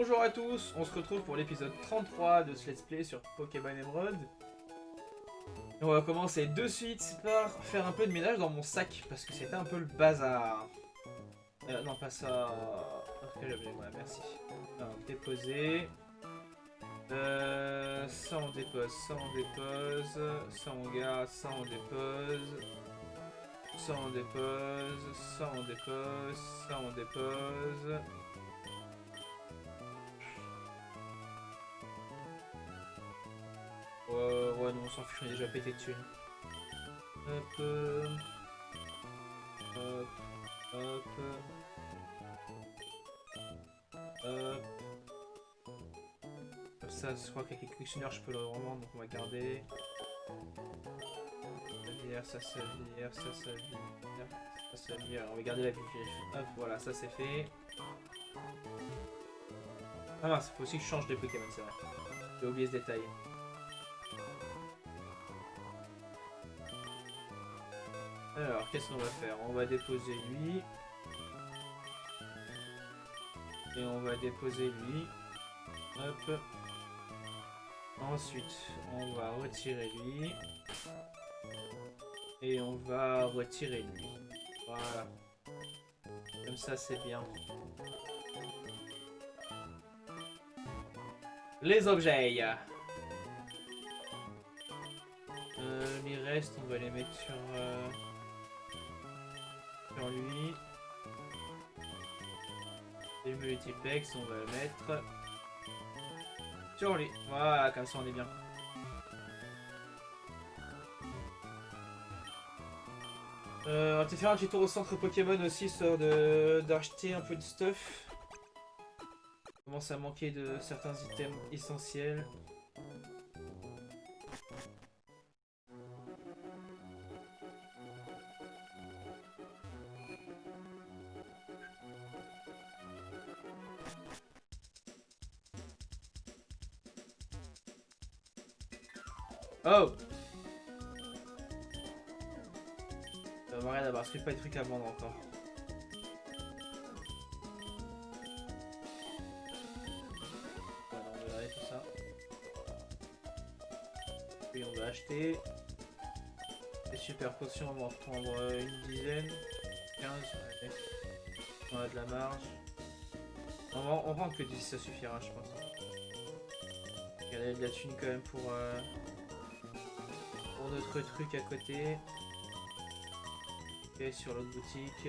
Bonjour à tous, on se retrouve pour l'épisode 33 de ce let's play sur Pokémon Emerald. Et on va commencer de suite par faire un peu de ménage dans mon sac, parce que c'était un peu le bazar. Non, pas ça... Quel objet, voilà, merci. Alors, déposer. Ça on dépose, ça on dépose, ça on garde, ça on dépose. Ça on dépose, ça on dépose, ça on dépose. Ouais, non, on s'en fiche, on est déjà pété dessus. Hop, hop, hop, hop. Comme ça, je crois qu'avec les collectionneurs, je peux le revendre, donc on va garder. Ça se vire, ça se vire, ça se vire. On va garder la vie. Hop, voilà, ça c'est fait. Ah mince, il faut aussi que je change de Pokémon, c'est vrai. J'ai oublié ce détail. Alors, qu'est-ce qu'on va faire? On va déposer lui. Et on va déposer lui. Hop. Ensuite, on va retirer lui. Et on va retirer lui. Voilà. Comme ça, c'est bien. Les objets. Les restes, on va les mettre sur lui. Les multiplex, on va le mettre sur lui. Voilà, comme ça on est bien. On va peut-être faire un petit tour au centre Pokémon aussi, histoire d'acheter un peu de stuff. On commence à manquer de certains items essentiels. Oh! Ça va rien d'avoir, parce qu'il n'y a pas de trucs à vendre encore. Voilà, on va regarder tout ça. Puis on va acheter. Les super potions, on va en reprendre une dizaine. 15, ouais. On a de la marge. On va en prendre que 10, ça suffira, je pense. Il y a de la thune quand même pour notre truc à côté. Ok, sur l'autre boutique.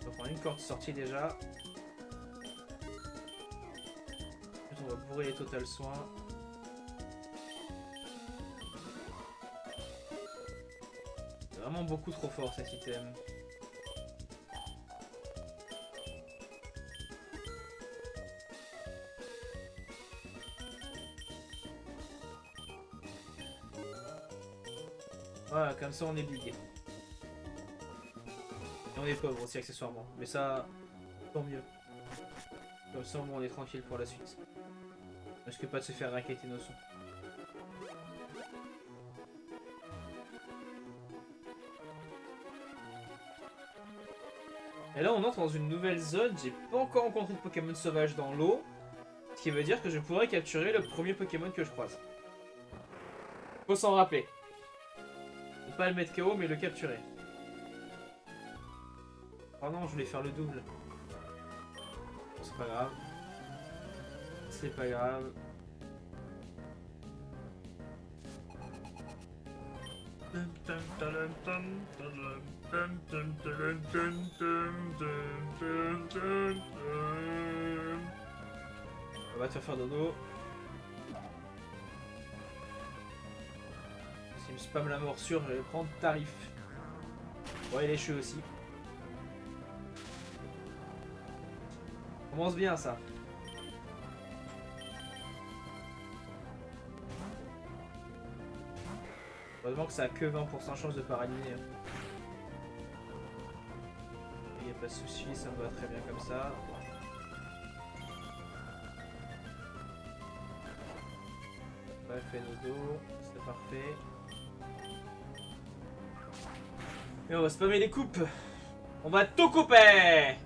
On va prendre une corde sortie déjà. Ensuite, on va bourrer les total soins. C'est vraiment beaucoup trop fort cet item. Voilà, comme ça on est big. Et on est pauvre aussi accessoirement. Mais ça, tant mieux. Comme ça au moins on est tranquille pour la suite. On risque pas de se faire raqueter nos sons. Et là on entre dans une nouvelle zone. J'ai pas encore rencontré de Pokémon sauvage dans l'eau. Ce qui veut dire que je pourrais capturer le premier Pokémon que je croise. Faut s'en rappeler. Ne pas le mettre KO mais le capturer. Oh non, je voulais faire le double. C'est pas grave. C'est pas grave. On va te faire dodo. S'il me spam la morsure, je vais prendre tarif. Ouais, les cheveux aussi. Commence bien ça. Heureusement que ça a que 20% chance de paralyser. Il n'y a pas de souci, ça me va très bien comme ça. Ouais, fait dodo, c'est parfait. Et on va spammer les coupes. On va tout couper.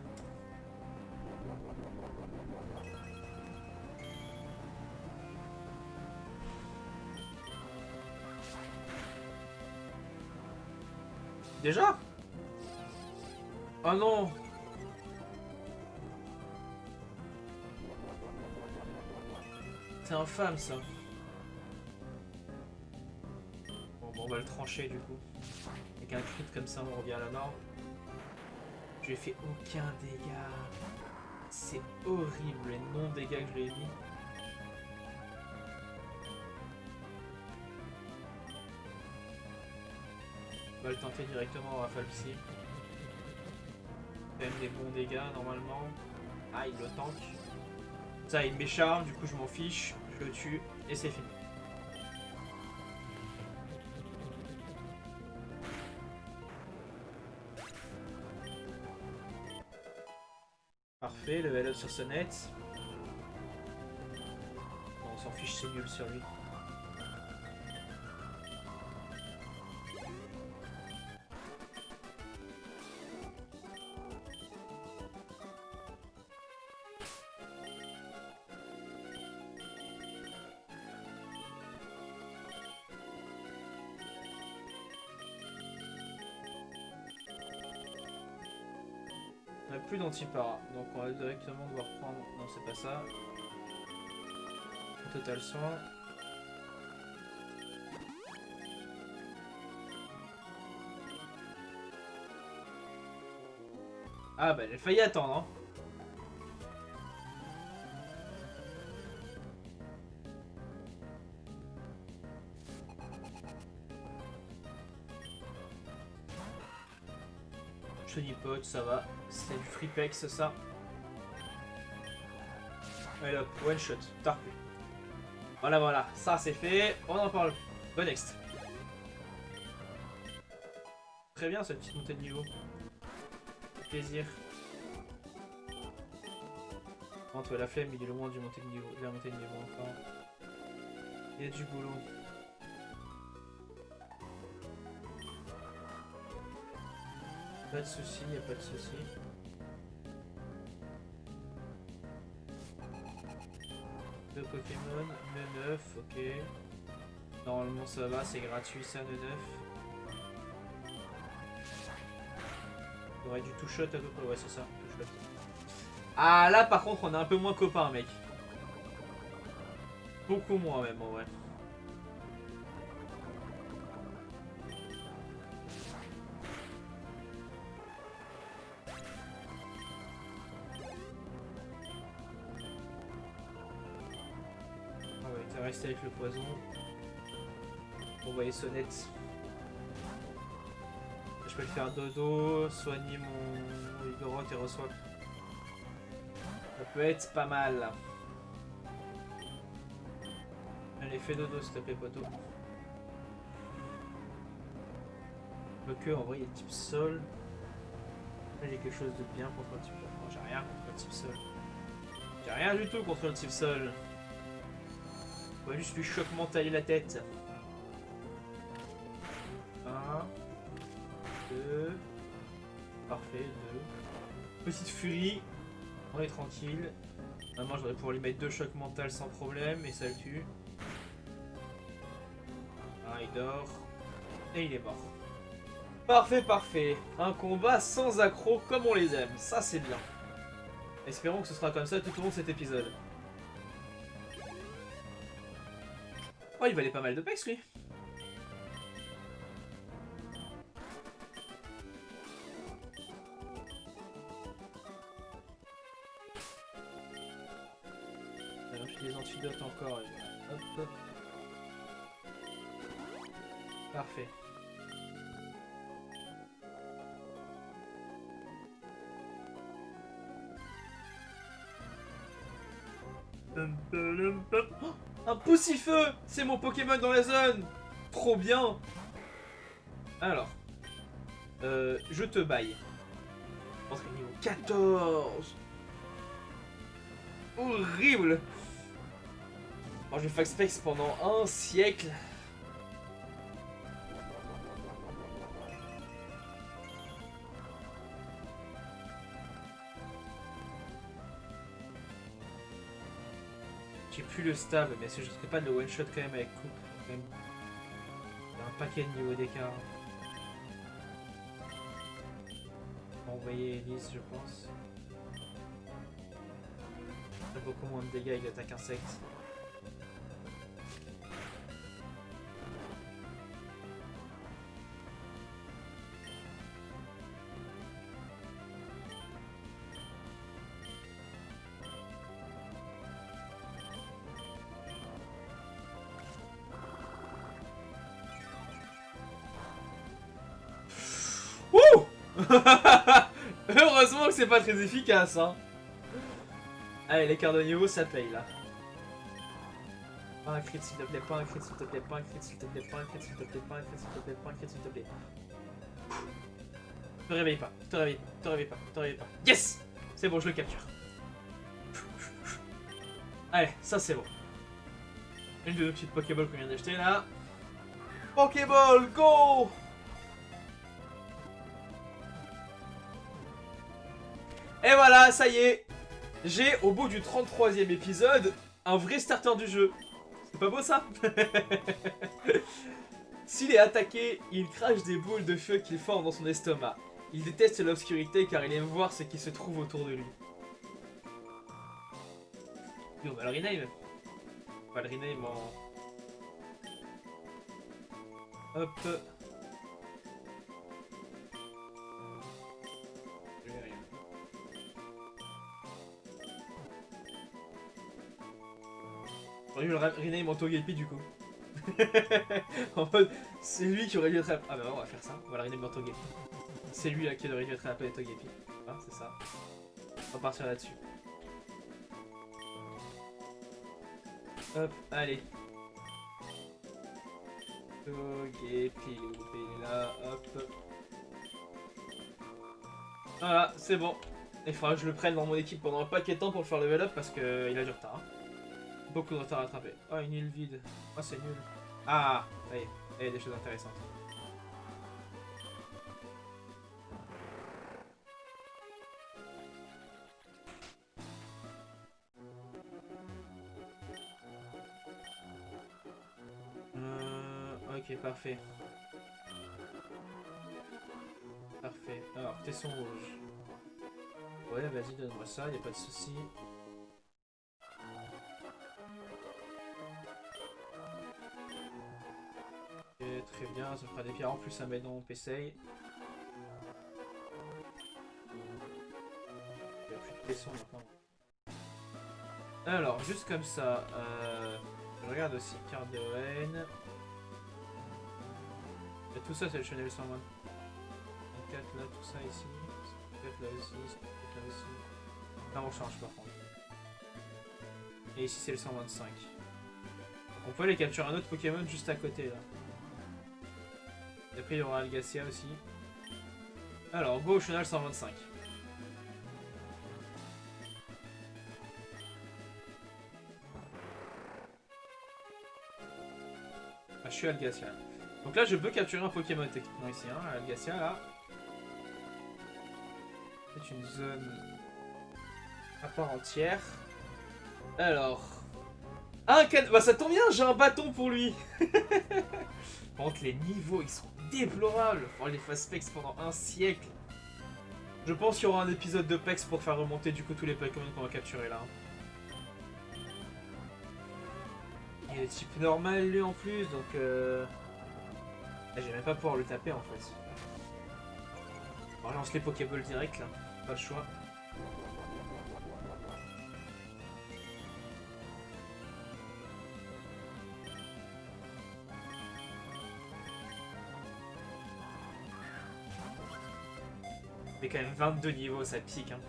Déjà? Oh non. C'est infâme ça. Bon, on va le trancher du coup. Avec un crit comme ça, on revient à la mort. Je lui ai fait aucun dégât. C'est horrible les non-dégâts que je lui ai mis. On va le tenter directement en rafale psy. Même des bons dégâts normalement. Ah, il le tank. Ça, il m'écharpe, du coup je m'en fiche. Je le tue et c'est fini. Parfait, level up sur Sonnette. On s'en fiche, c'est nul sur lui. On n'a plus d'antipara, donc on va directement devoir prendre... Non, c'est pas ça. Total soin. Ah bah elle a failli attendre, hein. Pot, ça va. C'est du freepex ça. Allez hop, one shot, tarpé. Voilà, voilà, ça c'est fait. On en parle. Bon next. Très bien cette petite montée de niveau. Plaisir. Entre la flemme, il est loin du montée de niveau. De la montée de niveau encore. Il y a du boulot. Pas de soucis, y a pas de soucis. Deux Pokémon, nœud 9, ok. Normalement ça va, c'est gratuit ça, nœud 9. Il y aurait du two-shot à peu près, ouais c'est ça, two-shot. Ah là par contre on est un peu moins copains mec. Beaucoup moins même en vrai. Rester avec le poison. On va les sonnettes. Je peux le faire dodo, soigner mon Igoroth et reçoit. Ça peut être pas mal. Allez, fais dodo s'il te plaît, poteau. Que en vrai, il y a type sol. Là, j'ai quelque chose de bien contre le type. Non, j'ai rien contre le type sol. J'ai rien du tout contre le type sol. On va juste lui choc mental la tête. 1, 2. Parfait, 2. Petite furie. On est tranquille. Maintenant, je devrais pouvoir lui mettre 2 chocs mentaux sans problème et ça le tue. Ah, il dort. Et il est mort. Parfait, parfait. Un combat sans accro comme on les aime. Ça, c'est bien. Espérons que ce sera comme ça tout au long de cet épisode. Oh, il valait pas mal de pex, lui. Alors, j'ai des antidotes encore. Hop, hop. Parfait. Oh, un Poussifeu! C'est mon Pokémon dans la zone! Trop bien! Alors. Je te baille. Entrée niveau 14! Horrible! Oh, je vais fax specs pendant un siècle. J'ai plus le stab, mais si je serais pas de le one shot quand même avec coupe. Quand même. Il y a un paquet de niveau d'écart. On va envoyer Elise, je pense. Il a beaucoup moins de dégâts avec l'attaque insecte. Wouh. Heureusement que c'est pas très efficace, hein. Allez, l'écart de niveau, ça paye, là. Pas un crit, s'il te plaît, pas un crit, s'il te plaît, pas un crit, s'il te plaît, pas un crit, s'il te plaît, pas un crit, s'il te plaît, pas un crit, s'il te plaît. Te réveille pas, te réveille, te réveille pas, te réveille pas. Yes. C'est bon, je le capture. Allez, ça c'est bon. Une de nos petites Pokéballs qu'on vient d'acheter, là. Pokéball, go. Et voilà, ça y est. J'ai, au bout du 33e épisode, un vrai starter du jeu. C'est pas beau ça? S'il est attaqué, il crache des boules de feu qu'il forme dans son estomac. Il déteste l'obscurité car il aime voir ce qui se trouve autour de lui. Et on va le rename. On va le rename en... Hop. J'aurais dû le rename en Togepi du coup. En mode, c'est lui qui aurait dû être... Ah bah on va faire ça, on va le rename en Togepi. C'est lui là qui aurait dû être appelé Togepi. Ah, c'est ça. On va partir là-dessus. Hop, allez. Togepi, là, hop. Voilà, c'est bon. Il faudra que je le prenne dans mon équipe pendant un paquet de temps pour le faire level up parce qu'il a du retard. Hein. Beaucoup de retard à rattraper. Oh, une île vide. Oh, c'est nul. Ah, ça y est. Il y a des choses intéressantes. Ok, parfait. Parfait. Alors, tesson rouge. Ouais, vas-y, donne-moi ça, y a pas de souci. Ok, très bien, ça fera des pierres en plus à mettre dans mon PC. Il n'y a plus de tesson maintenant. Alors, juste comme ça, je regarde aussi carte de reine. Et tout ça, c'est le Chanel 120. 24 là, tout ça ici. 54 là aussi, 54 là aussi. Là, on change par contre. Et ici, c'est le 125. On peut aller capturer un autre Pokémon juste à côté là. Et après, il y aura Algacia aussi. Alors, go au Chenal 125. Ah, je suis Algacia. Donc là, je peux capturer un Pokémon techniquement ici. Hein. Algacia là. C'est une zone à part entière. Alors. Un can... Bah ça tombe bien, j'ai un bâton pour lui. Par contre, les niveaux, ils sont déplorables. Faut les faire Pex pendant un siècle. Je pense qu'il y aura un épisode de Pex pour faire remonter du coup tous les Pokémon qu'on va capturer là. Il est type normal lui en plus, donc je vais même pas pouvoir le taper en fait. On lance les Pokéballs direct là, pas le choix. Mais quand même 22 niveaux, ça pique hein.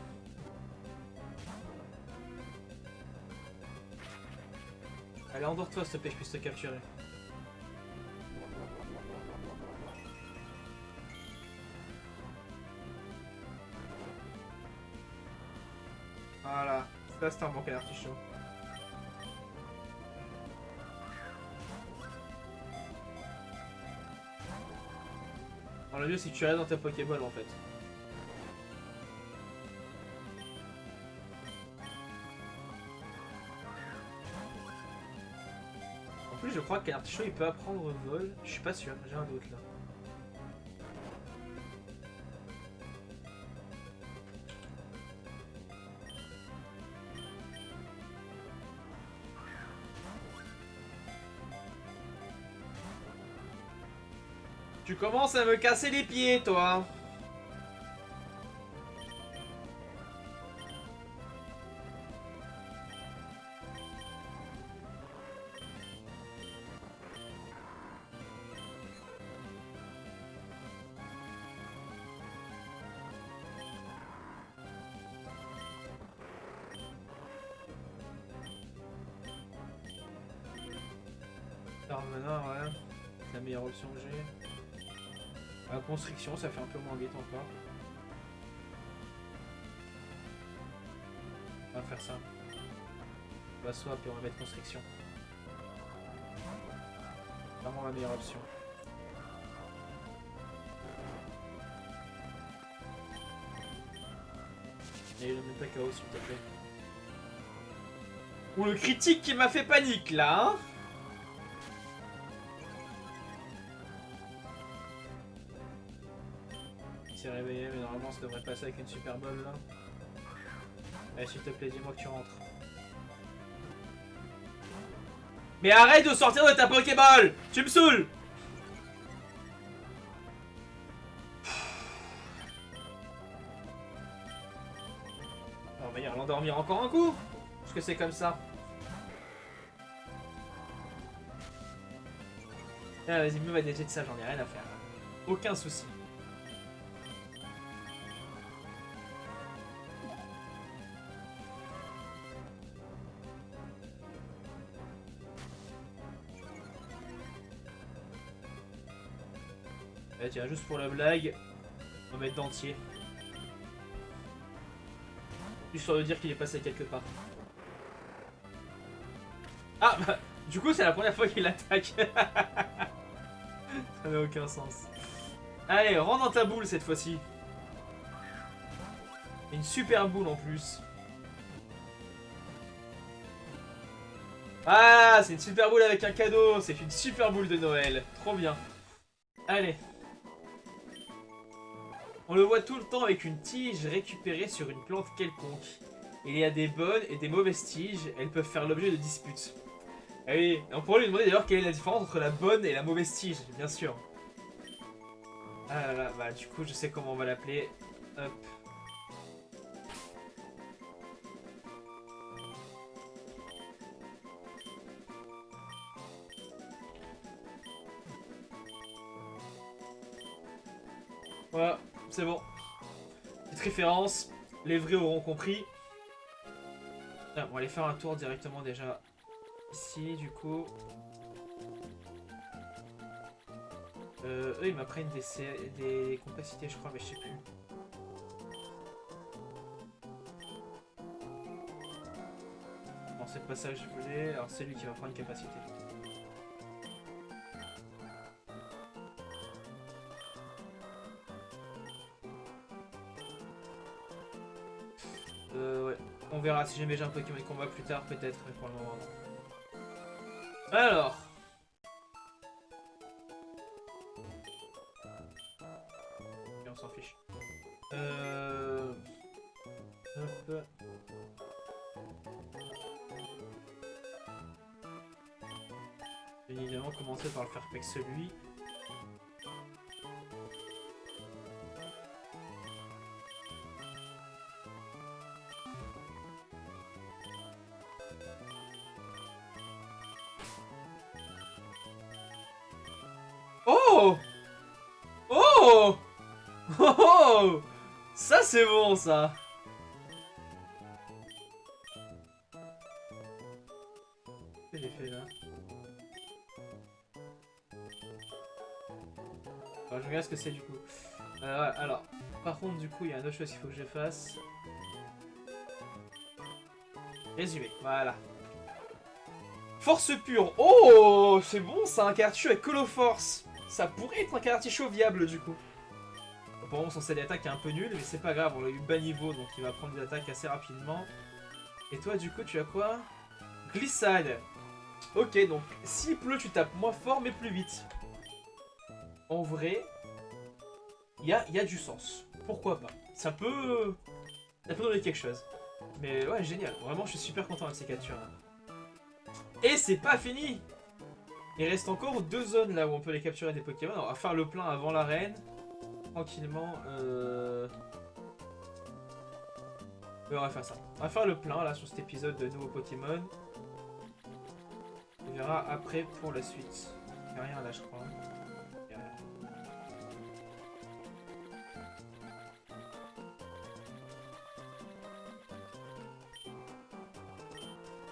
Allez, endors-toi s'il te plaît, je puisse te capturer. Voilà, ça c'est un bon canard artichaut. Alors le mieux c'est que tu restes dans ta Pokéball en fait. plus, je crois qu'un artichaut il peut apprendre vol. Je suis pas sûr, j'ai un doute là. Tu commences à me casser les pieds, toi. Darmanin, ouais. C'est la meilleure option que j'ai. La construction, ça fait un peu moins vite encore. On va faire ça. On va swap et on va mettre construction. Vraiment la meilleure option. Et le même pas KO s'il te plaît. Ou le critique qui m'a fait panique là, hein. Il s'est réveillé, mais normalement ça devrait passer avec une super bowl là. Allez, s'il te plaît, dis-moi que tu rentres. Mais arrête de sortir de ta Pokéball! Tu me saoules! On va y l'endormir encore un coup? Parce que c'est comme ça. Ah, vas-y, me va dégager de ça, j'en ai rien à faire. Aucun souci. Eh, tiens, juste pour la blague, on va mettre d'entier. Histoire de dire qu'il est passé quelque part. Ah bah, du coup c'est la première fois qu'il attaque. Ça n'a aucun sens. Allez, rentre dans ta boule cette fois-ci. Une super boule en plus. Ah, c'est une super boule avec un cadeau. C'est une super boule de Noël. Trop bien. Allez. On le voit tout le temps avec une tige récupérée sur une plante quelconque. Il y a des bonnes et des mauvaises tiges. Elles peuvent faire l'objet de disputes. Ah oui, on pourrait lui demander d'ailleurs quelle est la différence entre la bonne et la mauvaise tige, bien sûr. Ah là là, bah du coup je sais comment on va l'appeler. Hop. Voilà, c'est bon. Petite référence, les vrais auront compris. Ah, on va aller faire un tour directement déjà ici du coup. Eux ils m'apprennent des capacités je crois mais je sais plus. Non c'est pas ça que je voulais, alors c'est lui qui va prendre une capacité. Ouais, on verra si jamais j'ai un Pokémon de combat plus tard peut-être, mais pour le moment non. Alors. Et on s'en fiche. Hop. Bien évidemment commencer par le faire avec celui. Oh! Oh! Oh! Oh! Ça c'est bon ça! Qu'est-ce que j'ai fait là? Alors, je regarde ce que c'est du coup. Ouais, alors, par contre du coup il y a une autre chose qu'il faut que je fasse. Résumé, voilà. Force pure. Oh! C'est bon ça, un cartouche avec Coloforce. Ça pourrait être un cartouche viable du coup. Apparemment son set d'attaque est un peu nul, mais c'est pas grave, on l'a eu bas niveau, donc il va prendre des attaques assez rapidement. Et toi du coup tu as quoi? Glissade. Ok, donc s'il pleut, tu tapes moins fort mais plus vite. En vrai, il y a du sens. Pourquoi pas? Ça peut donner quelque chose. Mais ouais, génial. Vraiment, je suis super content avec ces captures là. Et c'est pas fini! Il reste encore 2 zones là où on peut les capturer des Pokémon. Alors, on va faire le plein avant l'arène. Tranquillement. Ouais, on va faire ça. On va faire le plein là sur cet épisode de nouveaux Pokémon. On verra après pour la suite. Il n'y a rien là, je crois. Il y a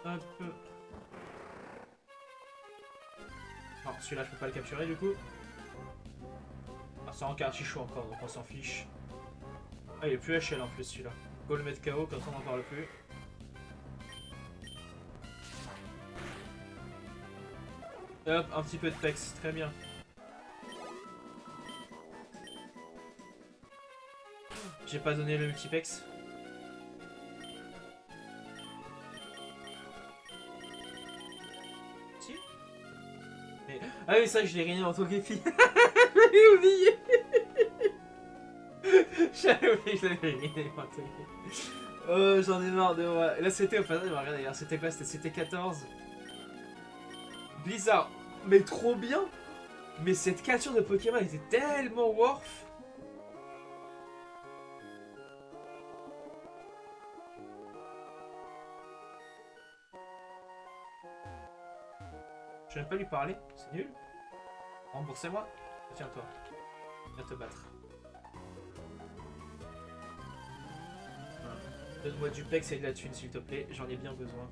rien. Hop. Non, celui-là, je peux pas le capturer du coup. Ah, c'est en Carchichou encore, donc on s'en fiche. Ah, il est plus HL en plus celui-là. Go le mettre KO, comme ça on n'en parle plus. Hop, un petit peu de pex, très bien. J'ai pas donné le multipex. Si. Mais... Ah oui, ça je l'ai rien en tant qu'épi. J'avais oublié. J'avais oublié que je l'avais rien en tant qu'épi. Oh, j'en ai marre de moi. Là c'était au passage, regarde d'ailleurs, c'était quoi? C'était 14. Blizzard, mais trop bien. Mais cette capture de Pokémon était tellement worth. Je viens pas lui parler, c'est nul. Remboursez-moi. Tiens-toi. Viens te battre. Voilà. Donne-moi du pex et de la thune s'il te plaît, j'en ai bien besoin.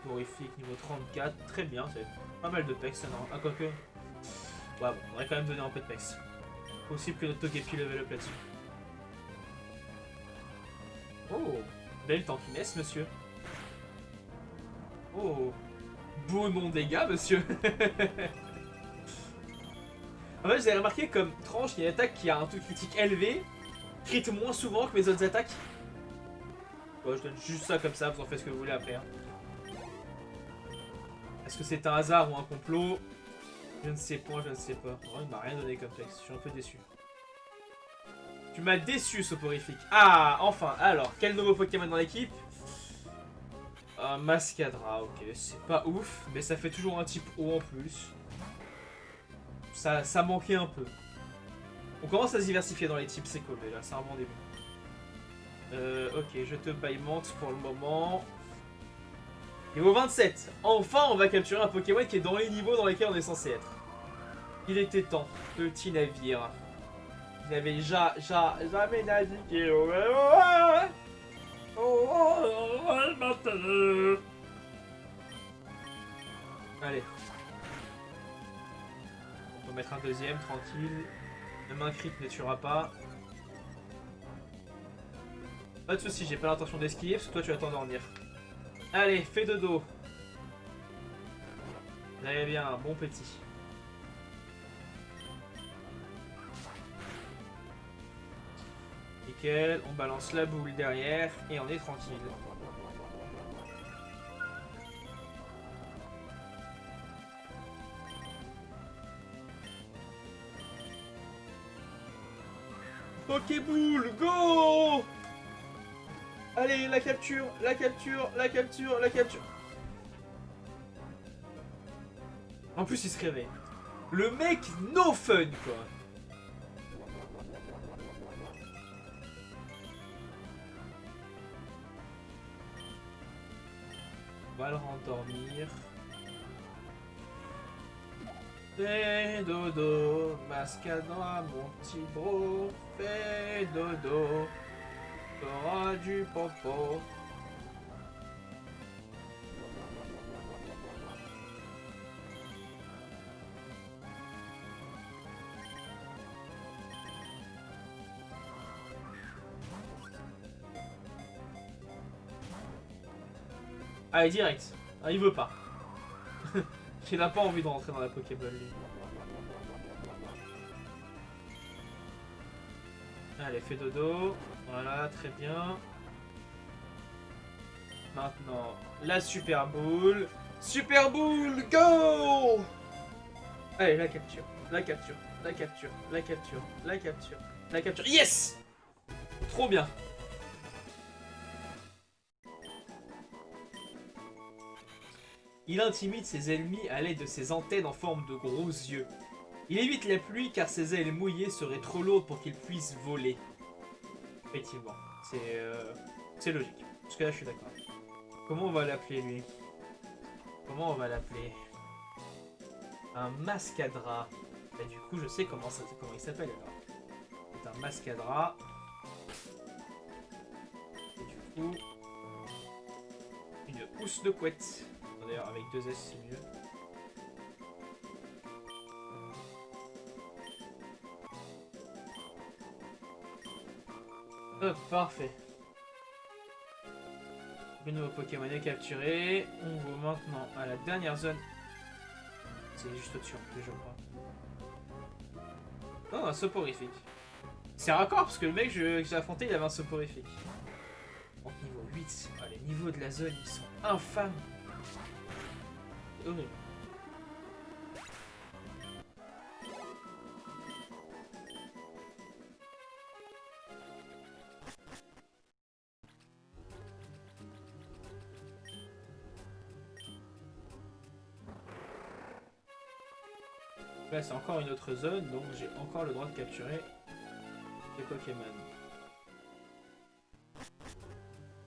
Horrifique niveau 34, très bien, c'est pas mal de pex, non? Ah, quoique. Ouais, bon, on va quand même donner un peu de pex. Possible que notre Togepi level up là-dessus. Oh, belle tankiness, monsieur. Oh, beau non-dégâts, monsieur. En fait, j'ai remarqué comme tranche, il y a une attaque qui a un taux critique élevé, crit moins souvent que mes autres attaques. Bon, je donne juste ça comme ça, vous en faites ce que vous voulez après. Hein. Est-ce que c'est un hasard ou un complot? Je ne sais point, je ne sais pas. Oh, il m'a rien donné comme texte, je suis un peu déçu. Tu m'as déçu, Soporifique. Ah, enfin, alors, quel nouveau Pokémon dans l'équipe? Mascadra, ok, c'est pas ouf, mais ça fait toujours un type haut en plus. Ça manquait un peu. On commence à se diversifier dans les types, c'est cool déjà, c'est un bon début. Ok, je te baillmente pour le moment. Niveau 27. Enfin, on va capturer un Pokémon qui est dans les niveaux dans lesquels on est censé être. Il était temps. Petit navire. Il n'avait jamais navigué. Allez. On peut mettre un deuxième, tranquille. Même un crit ne tuera pas. Pas de soucis, j'ai pas l'intention d'esquiver parce que toi tu vas t'endormir. Allez, fais dodo. Très bien, bon petit. Nickel, on balance la boule derrière et on est tranquille. Pokéboule, go! Allez, la capture, la capture, la capture, la capture. En plus, il se réveille. Le mec, no fun, quoi. On va le rendormir. Fais dodo, Mascadra, mon petit bro. Fais dodo, t'auras du popo. Allez, direct. Ah, il veut pas. Il n'a pas envie de rentrer dans la Pokéball, lui. Allez, fais dodo. Voilà, très bien. Maintenant, la Super Bowl. Super Bowl, go! Allez, la capture, la capture, la capture, la capture, la capture, la capture. Yes! Trop bien. Il intimide ses ennemis à l'aide de ses antennes en forme de gros yeux. Il évite la pluie car ses ailes mouillées seraient trop lourdes pour qu'il puisse voler. Effectivement, c'est logique. Parce que là, je suis d'accord. Comment on va l'appeler, lui? Comment on va l'appeler? Un mascadra. Et du coup, je sais comment il s'appelle alors. C'est un mascadra. Et du coup, une housse de couette. D'ailleurs, avec 2 S, c'est mieux. Hop, parfait. Le nouveau Pokémon est capturé. On va maintenant à la dernière zone. C'est juste au-dessus en plus, je crois. Non, un soporifique. C'est raccord parce que le mec que j'ai affronté, il avait un soporifique. Donc niveau 8. Ah, les niveaux de la zone, ils sont infâmes. C'est horrible. Là, c'est encore une autre zone, donc j'ai encore le droit de capturer les Pokémon.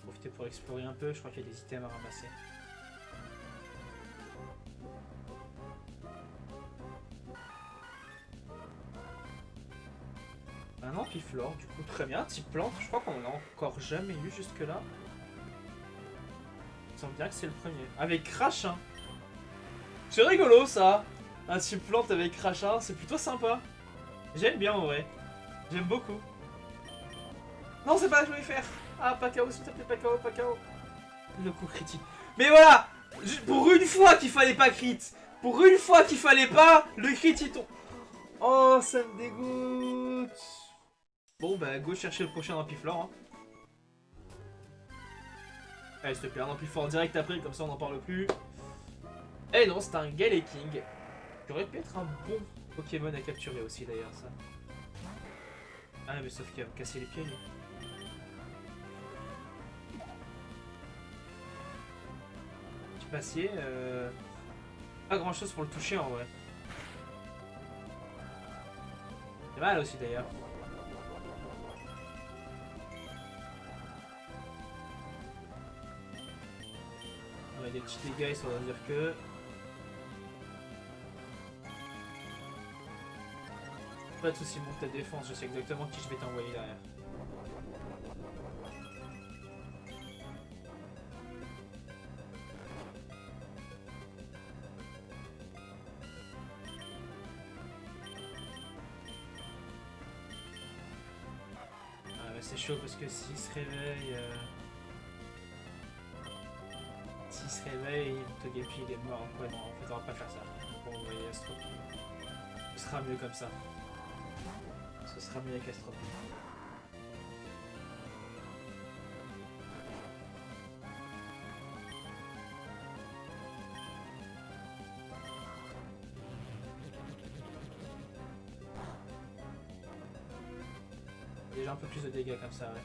Profiter pour explorer un peu, je crois qu'il y a des items à ramasser. Un Ampiflore, du coup, très bien. Type plante, je crois qu'on en a encore jamais eu jusque-là. Il semble bien que c'est le premier. Avec Crachin. C'est rigolo ça. Un type plante avec Crachin, c'est plutôt sympa. J'aime bien en vrai. J'aime beaucoup. Non, c'est pas ce que je voulais faire. Ah, pas KO, s'il te plaît, pas KO, pas KO. Le coup critique. Mais voilà, pour une fois qu'il fallait pas crit. Pour une fois qu'il fallait pas, le crit il tombe. Oh, ça me dégoûte. Bon, bah, go chercher le prochain Ampiflore. Hein. Allez, s'il te plaît, un Ampiflore direct après, comme ça on n'en parle plus. Eh non, c'est un Galeking. Qui aurait pu être un bon Pokémon à capturer aussi, d'ailleurs, ça. Ah, mais sauf qu'il va me casser les pieds, lui. Petit passier, pas grand chose pour le toucher en vrai. C'est mal aussi d'ailleurs. On a des petits dégâts, ça veut dire que. Pas de soucis, monte ta défense, je sais exactement qui je vais t'envoyer derrière. C'est chaud parce que s'il se réveille... S'il se réveille, Togepi il est mort. Ouais, non, en fait on va pas faire ça. On va envoyer Astro. Ce sera mieux comme ça. Ce sera mieux avec Astro. Déjà un peu plus de dégâts comme ça, ouais.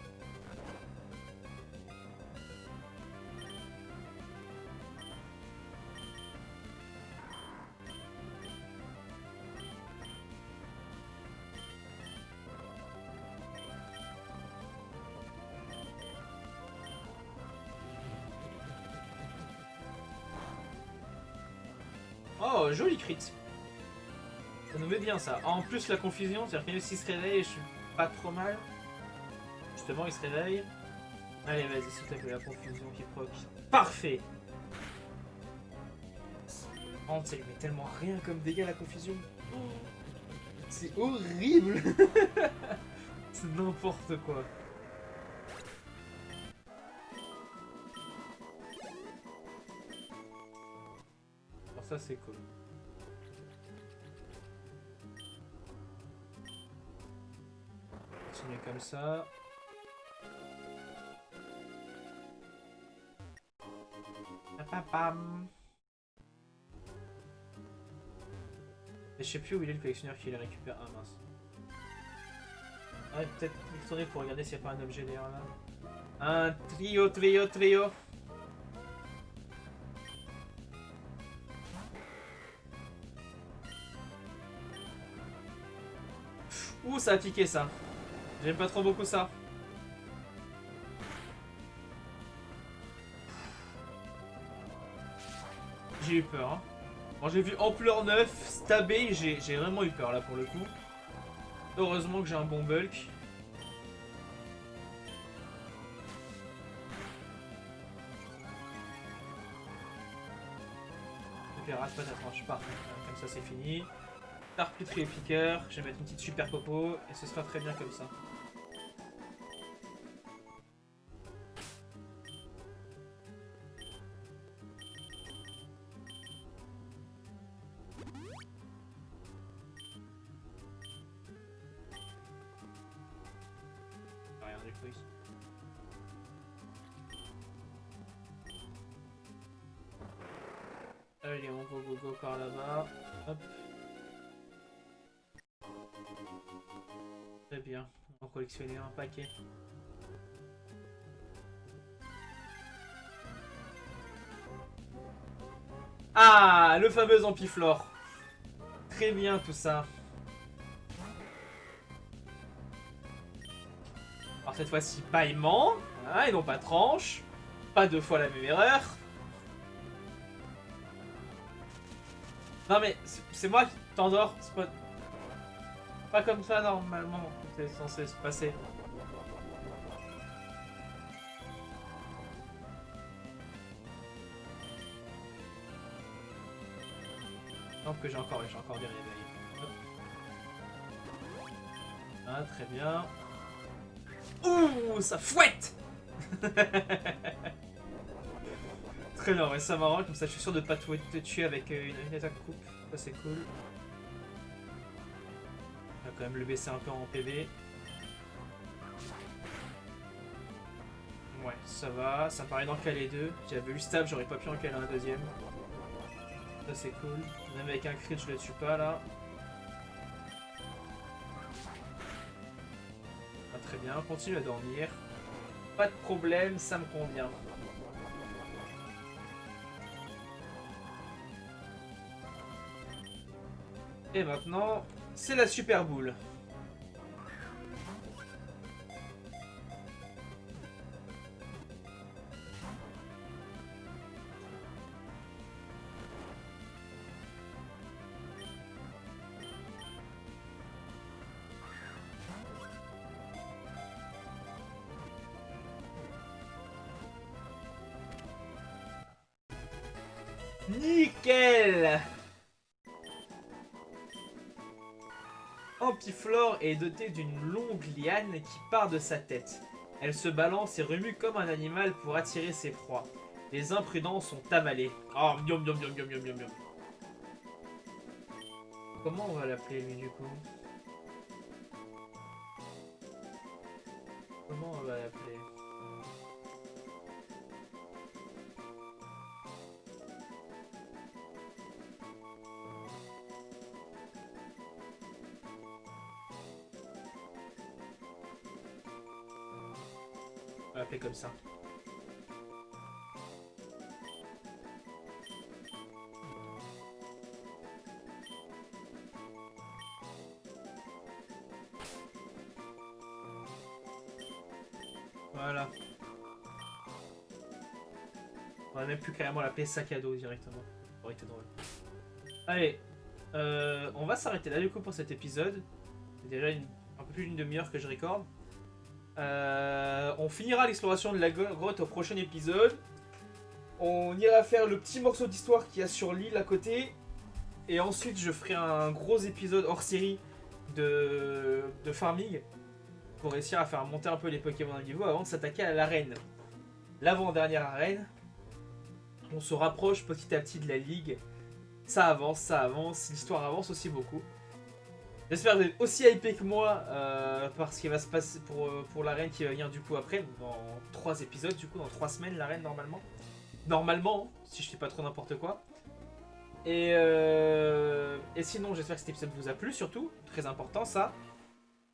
Oh, joli crit. Ça nous met bien ça. En plus la confusion, c'est-à-dire que même s'il se réveille, je suis pas trop mal. Justement, il se réveille. Allez, vas-y, s'il te plaît, la confusion qui proc. Parfait. Oh, ça lui met tellement rien comme dégâts la confusion. Oh, c'est horrible. C'est n'importe quoi. Alors ça, c'est cool. Continuer comme ça. Pam. Et je sais plus où il est le collectionneur qui les récupère. Ah mince. Ah, peut-être y retourner pour regarder s'il n'y a pas un objet derrière là. Un trio. Ouh, ça a piqué ça. J'aime pas trop beaucoup ça. J'ai eu peur. Hein. Quand j'ai vu Ampleur 9 stabber, j'ai vraiment eu peur là pour le coup. Heureusement que j'ai un bon bulk. Rate pas ta tranche, parfait. Comme ça c'est fini. T'as plus de piqueur, je vais mettre une petite super popo et ce sera très bien comme ça. Rien du tout ici. Allez, on go par là-bas. Hop. Très bien, on va collectionner un paquet. Ah, le fameux Ampiflore. Très bien tout ça. Alors cette fois-ci, paillement, voilà, et non pas tranche. Pas deux fois la même erreur. Non mais, c'est moi qui t'endors, c'est pas comme ça normalement, c'est censé se passer. Non que j'ai encore des réveils. Ah très bien. Ouh, ça fouette. Très bien, ouais, ça m'arrange, comme ça je suis sûr de pas te tuer avec une attaque coupe. Ça c'est cool. On va quand même le baisser un peu en PV. Ouais, ça va, ça me paraît d'en caler deux. J'avais eu stab, j'aurais pas pu en caler un deuxième. Ça c'est cool. Même avec un crit, je le tue pas là. Ah, très bien, continue à dormir. Pas de problème, ça me convient. Et maintenant, c'est la super boule. Nickel! Ampiflore est doté d'une longue liane qui part de sa tête. Elle se balance et remue comme un animal pour attirer ses proies. Les imprudents sont avalés. Oh, miam miam miam miam miam miam miam. Comment on va l'appeler lui du coup? Comment on va l'appeler? On va l'appeler comme ça. Voilà. On va même plus carrément l'appeler sac à dos directement. Ça aurait été drôle. Allez, on va s'arrêter là du coup pour cet épisode. C'est déjà un peu plus d'une demi-heure que je recorde. On finira l'exploration de la grotte au prochain épisode. On ira faire le petit morceau d'histoire qu'il y a sur l'île à côté. Et ensuite je ferai un gros épisode hors série de farming. Pour réussir à faire monter un peu les Pokémon à niveau avant de s'attaquer à l'arène. L'avant-dernière arène. On se rapproche petit à petit de la ligue. Ça avance, l'histoire avance aussi beaucoup. J'espère que vous êtes aussi hypé que moi par ce qui va se passer pour l'arène qui va venir du coup après. Dans 3 épisodes, du coup, dans 3 semaines, l'arène normalement. Normalement, si je fais pas trop n'importe quoi. Et sinon, j'espère que cet épisode vous a plu, surtout. Très important, ça.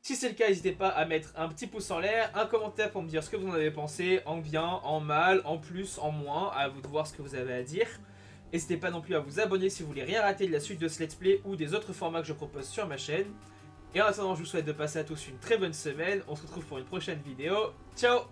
Si c'est le cas, n'hésitez pas à mettre un petit pouce en l'air, un commentaire pour me dire ce que vous en avez pensé, en bien, en mal, en plus, en moins, à vous de voir ce que vous avez à dire. N'hésitez pas non plus à vous abonner si vous voulez rien rater de la suite de ce let's play ou des autres formats que je propose sur ma chaîne. Et en attendant, je vous souhaite de passer à tous une très bonne semaine. On se retrouve pour une prochaine vidéo. Ciao!